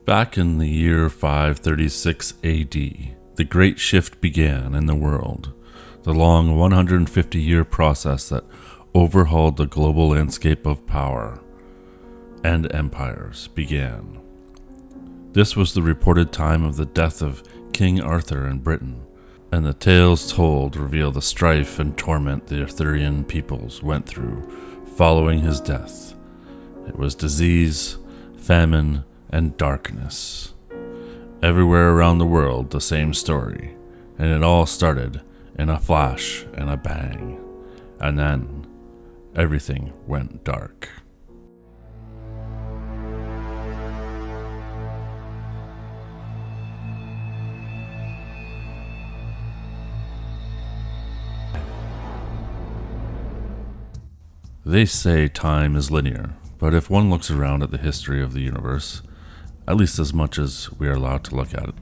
Back in the year 536 AD, the Great Shift began in the world, the long 150-year process that overhauled the global landscape of power and empires began. This was the reported time of the death of King Arthur in Britain, and the tales told reveal the strife and torment the Arthurian peoples went through following his death. It was disease, famine, and darkness. Everywhere around the world, the same story, and it all started in a flash and a bang, and then everything went dark. They say time is linear, but if one looks around at the history of the universe, at least as much as we are allowed to look at it,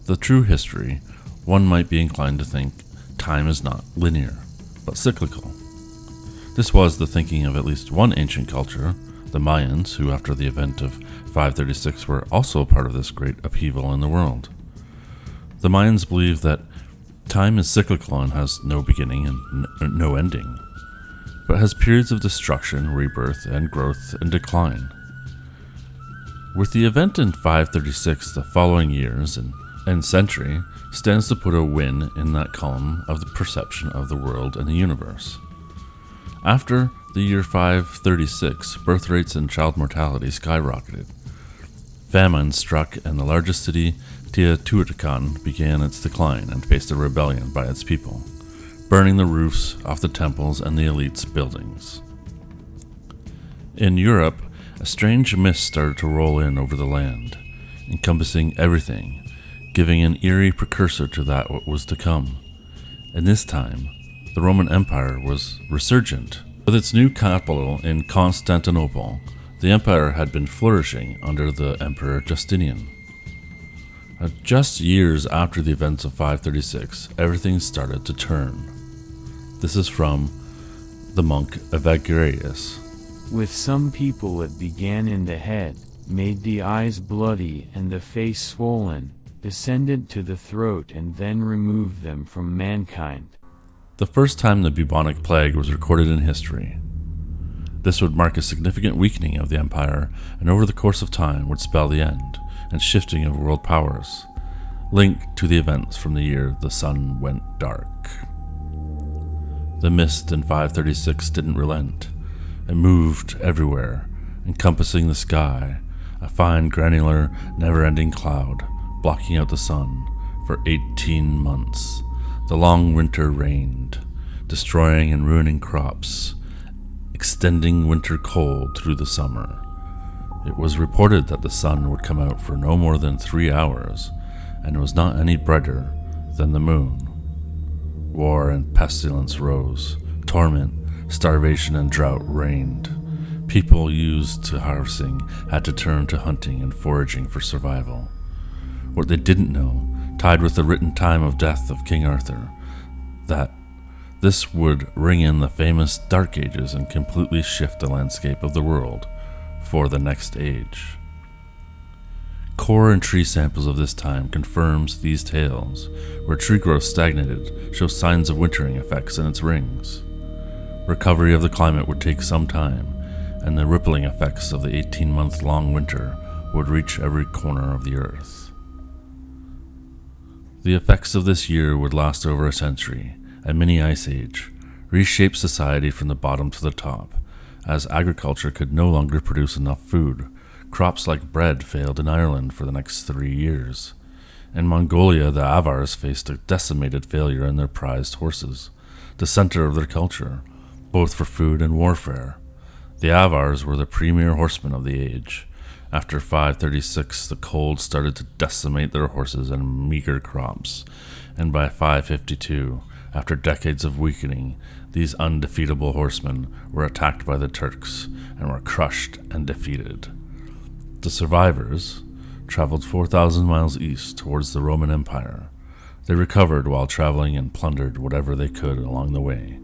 the true history, one might be inclined to think time is not linear, but cyclical. This was the thinking of at least one ancient culture, the Mayans, who after the event of 536 were also part of this great upheaval in the world. The Mayans believed that time is cyclical and has no beginning and no ending, but has periods of destruction, rebirth, and growth and decline. With the event in 536, the following years and century stands to put a win in that column of the perception of the world and the universe. After the year 536, birth rates and child mortality skyrocketed. Famine struck, and the largest city, Teotihuacan, began its decline and faced a rebellion by its people, burning the roofs off the temples and the elite's buildings. In Europe, a strange mist started to roll in over the land, encompassing everything, giving an eerie precursor to that what was to come. And this time, the Roman Empire was resurgent. With its new capital in Constantinople, the empire had been flourishing under the Emperor Justinian. Just years after the events of 536, everything started to turn. This is from the monk Evagrius. With some people it began in the head, made the eyes bloody and the face swollen, descended to the throat and then removed them from mankind. The first time the bubonic plague was recorded in history. This would mark a significant weakening of the empire, and over the course of time would spell the end and shifting of world powers, linked to the events from the year the sun went dark. The mist in 536 didn't relent. It moved everywhere, encompassing the sky, a fine, granular, never-ending cloud, blocking out the sun for 18 months. The long winter reigned, destroying and ruining crops, extending winter cold through the summer. It was reported that the sun would come out for no more than 3 hours, and was not any brighter than the moon. War and pestilence rose, torment, starvation and drought reigned. People used to harvesting had to turn to hunting and foraging for survival. What they didn't know, tied with the written time of death of King Arthur, that this would ring in the famous Dark Ages and completely shift the landscape of the world for the next age. Core and tree samples of this time confirms these tales, where tree growth stagnated, show signs of wintering effects in its rings. Recovery of the climate would take some time, and the rippling effects of the 18-month-long winter would reach every corner of the earth. The effects of this year would last over a century, a mini ice age, reshape society from the bottom to the top, as agriculture could no longer produce enough food. Crops like bread failed in Ireland for the next 3 years. In Mongolia, the Avars faced a decimated failure in their prized horses, the center of their culture, both for food and warfare. The Avars were the premier horsemen of the age. After 536, the cold started to decimate their horses and meager crops, and by 552, after decades of weakening, these undefeatable horsemen were attacked by the Turks and were crushed and defeated. The survivors traveled 4,000 miles east towards the Roman Empire. They recovered while traveling and plundered whatever they could along the way.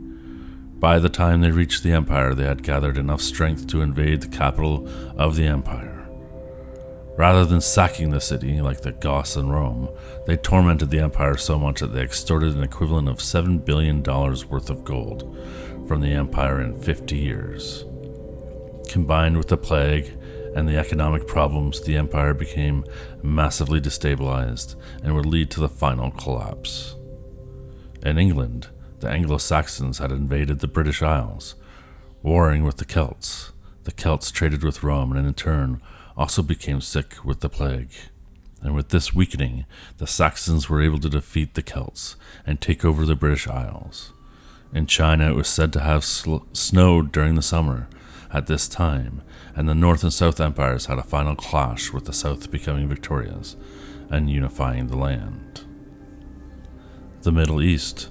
By the time they reached the empire, they had gathered enough strength to invade the capital of the empire. Rather than sacking the city like the Goths in Rome, they tormented the empire so much that they extorted an equivalent of $7 billion worth of gold from the empire in 50 years. Combined with the plague and the economic problems, the empire became massively destabilized and would lead to the final collapse. In England, the Anglo-Saxons had invaded the British Isles, warring with the Celts. The Celts traded with Rome and in turn also became sick with the plague. And with this weakening, the Saxons were able to defeat the Celts and take over the British Isles. In China, it was said to have snowed during the summer at this time, and the North and South empires had a final clash, with the South becoming victorious and unifying the land. The Middle East,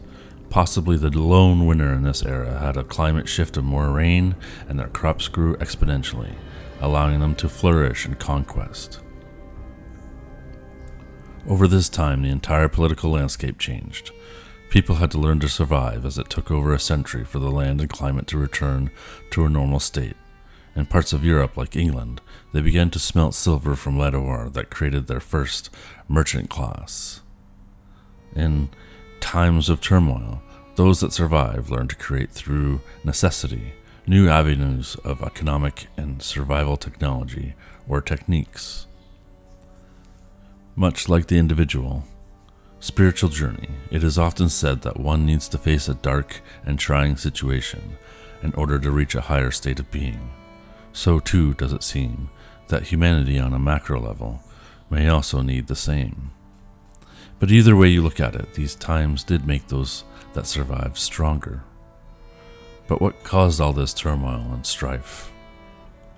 possibly the lone winner in this era, had a climate shift of more rain, and their crops grew exponentially, allowing them to flourish and conquest. Over this time, the entire political landscape changed. People had to learn to survive, as it took over a century for the land and climate to return to a normal state. In parts of Europe, like England, they began to smelt silver from lead ore that created their first merchant class. In times of turmoil, those that survived learned to create through necessity new avenues of economic and survival technology or techniques. Much like the individual spiritual journey, it is often said that one needs to face a dark and trying situation in order to reach a higher state of being. So too does it seem that humanity on a macro level may also need the same. But either way you look at it, these times did make those that survived stronger. But what caused all this turmoil and strife?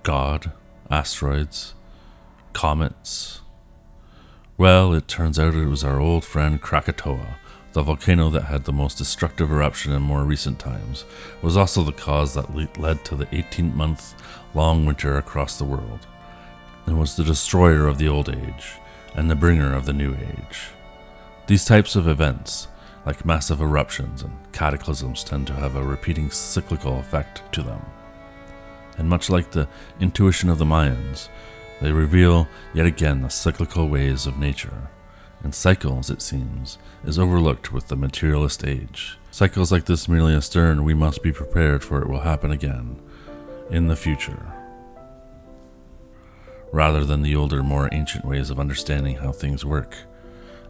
God? Asteroids? Comets? Well, it turns out it was our old friend Krakatoa. The volcano that had the most destructive eruption in more recent times was also the cause that led to the 18-month-long winter across the world, and was the destroyer of the old age and the bringer of the new age. These types of events, like massive eruptions and cataclysms, tend to have a repeating cyclical effect to them. And much like the intuition of the Mayans, they reveal yet again the cyclical ways of nature. And cycles, it seems, is overlooked with the materialist age. Cycles like this merely astern, we must be prepared, for it will happen again in the future. Rather than the older, more ancient ways of understanding how things work.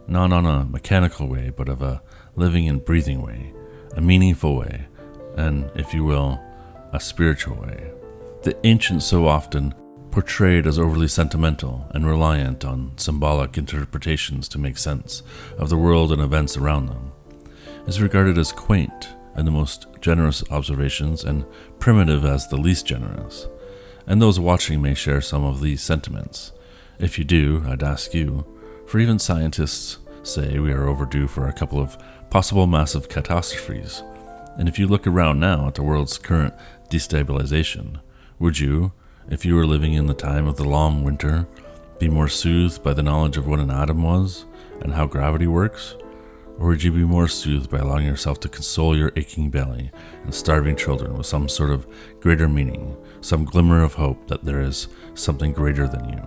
Not on a mechanical way, but of a living and breathing way, a meaningful way, and, if you will, a spiritual way. The ancients so often portrayed as overly sentimental and reliant on symbolic interpretations to make sense of the world and events around them, is regarded as quaint and the most generous observations, and primitive as the least generous. And those watching may share some of these sentiments. If you do, I'd ask you, for even scientists say we are overdue for a couple of possible massive catastrophes. And if you look around now at the world's current destabilization, would you, if you were living in the time of the long winter, be more soothed by the knowledge of what an atom was and how gravity works? Or would you be more soothed by allowing yourself to console your aching belly and starving children with some sort of greater meaning, some glimmer of hope that there is something greater than you,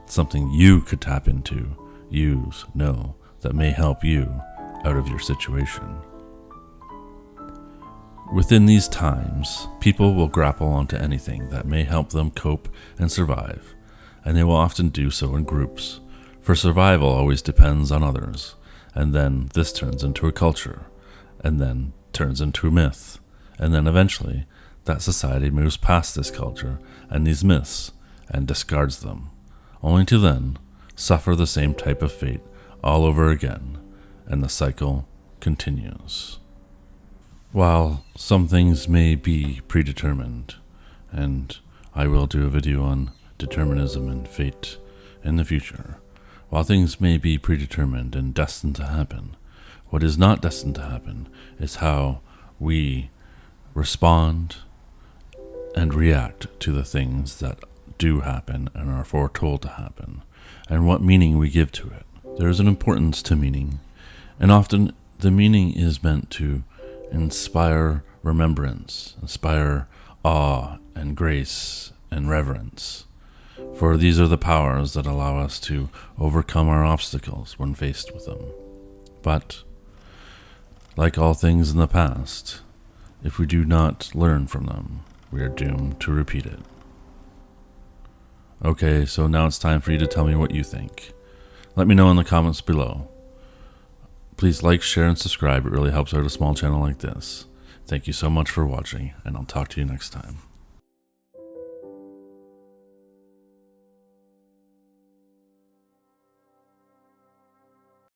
something you could tap into, use, know, that may help you out of your situation? Within these times, people will grapple onto anything that may help them cope and survive, and they will often do so in groups, for survival always depends on others, and then this turns into a culture, and then turns into a myth, and then eventually that society moves past this culture and these myths and discards them, only to then suffer the same type of fate all over again, and the cycle continues. While some things may be predetermined, and I will do a video on determinism and fate in the future, while things may be predetermined and destined to happen, what is not destined to happen is how we respond and react to the things that do happen and are foretold to happen, and what meaning we give to it. There is an importance to meaning, and often the meaning is meant to inspire remembrance, inspire awe and grace and reverence. For these are the powers that allow us to overcome our obstacles when faced with them. But, like all things in the past, if we do not learn from them, we are doomed to repeat it. Okay, so now it's time for you to tell me what you think. Let me know in the comments below. Please like, share, and subscribe. It really helps out a small channel like this. Thank you so much for watching, and I'll talk to you next time.